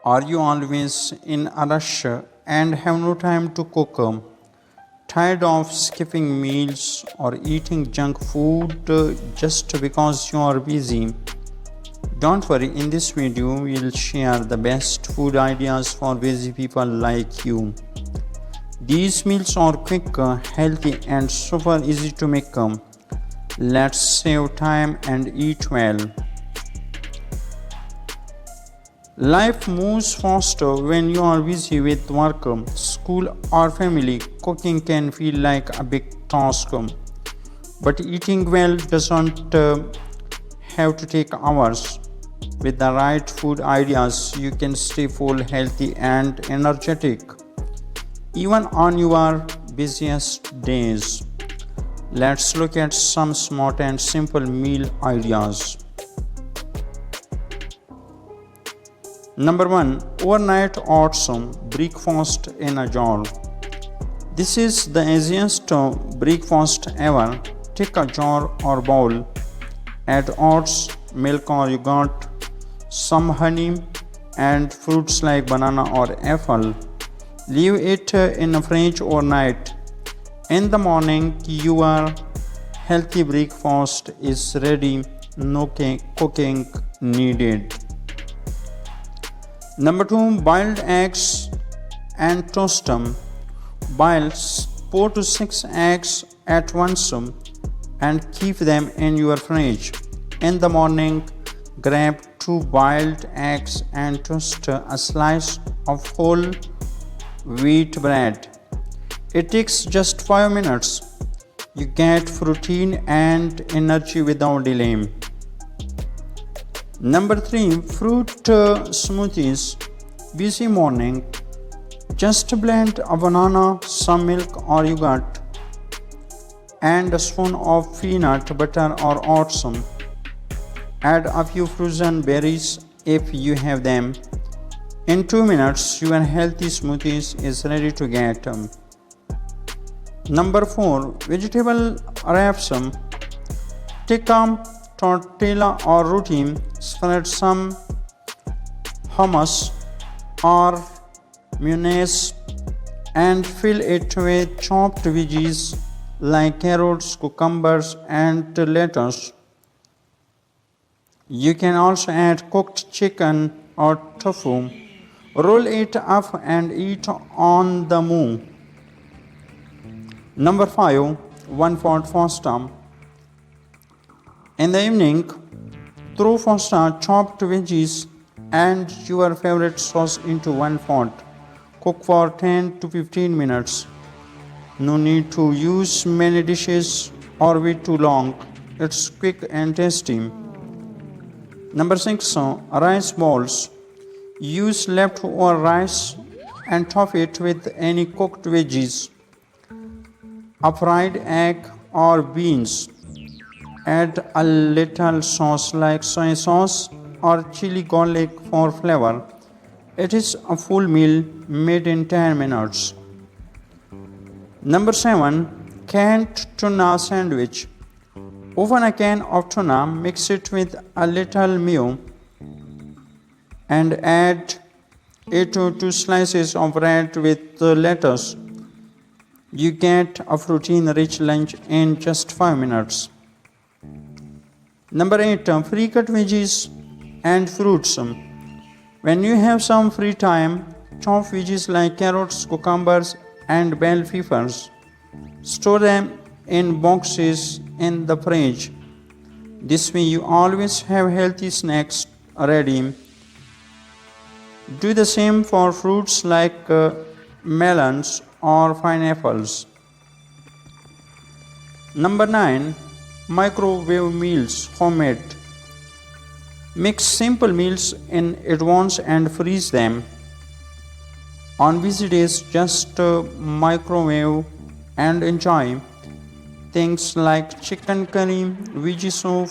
Are you always in a rush and have no time to cook? Tired of skipping meals or eating junk food just because you are busy? Don't worry, in this video, we'll share the best food ideas for busy people like you. These meals are quick, healthy, and super easy to make. Let's save time and eat well. Life moves faster when you are busy with work, school, or family. Cooking can feel like a big task, but eating well doesn't have to take hours. With the right food ideas, you can stay full, healthy, and energetic, even on your busiest days. Let's look at some smart and simple meal ideas. Number 1. Overnight oats breakfast in a jar. This is the easiest breakfast ever. Take a jar or bowl, add oats, milk or yogurt, some honey, and fruits like banana or apple. Leave it in the fridge overnight. In the morning, your healthy breakfast is ready. No cooking needed. Number 2. Boiled eggs and toast them. Boil 4 to 6 eggs at once and keep them in your fridge. In the morning, grab 2 boiled eggs and toast a slice of whole wheat bread. It takes just 5 minutes. You get protein and energy without delay. Number 3. Fruit smoothies. Busy morning. Just blend a banana, some milk or yogurt, and a spoon of peanut butter or oats. Add a few frozen berries if you have them. In 2 minutes, your healthy smoothies is ready to get. Number 4. Vegetable wraps. Take a tortilla or roti, spread some hummus or mayonnaise and fill it with chopped veggies like carrots, cucumbers, and lettuce. You can also add cooked chicken or tofu. Roll it up and eat on the move. Number 5. 1-pot pasta. In the evening, throw pasta, chopped veggies, and your favorite sauce into one pot. Cook for 10 to 15 minutes. No need to use many dishes or wait too long. It's quick and tasty. Number 6. Rice balls. Use leftover rice and top it with any cooked veggies, a fried egg or beans. Add a little sauce like soy sauce or chili garlic for flavor. It is a full meal made in 10 minutes. Number 7. Canned tuna sandwich. Open a can of tuna, mix it with a little mayo, and add it to 2 slices of bread with lettuce. You get a protein-rich lunch in just 5 minutes. Number 8. Pre-cut veggies and fruits. When you have some free time, chop veggies like carrots, cucumbers, and bell peppers. Store them in boxes in the fridge. This way you always have healthy snacks ready. Do the same for fruits like melons or pineapples. Number 9. Microwave meals, homemade. Mix simple meals in advance and freeze them. On busy days, just microwave and enjoy. Things like chicken curry, veggie soup,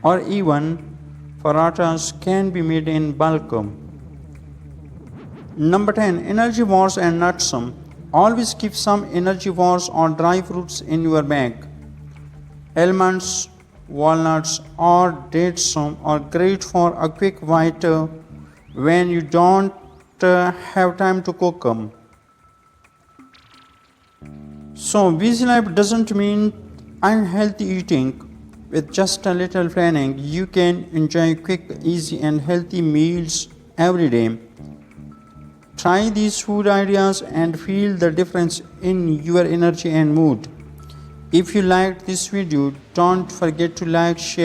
or even parathas can be made in bulk. Number 10. Energy bars and nuts. Always keep some energy bars or dry fruits in your bag. Almonds, walnuts, or dates are great for a quick bite when you don't have time to cook them. So, busy life doesn't mean unhealthy eating. With just a little planning, you can enjoy quick, easy, and healthy meals every day. Try these food ideas and feel the difference in your energy and mood. If you liked this video, don't forget to like, share,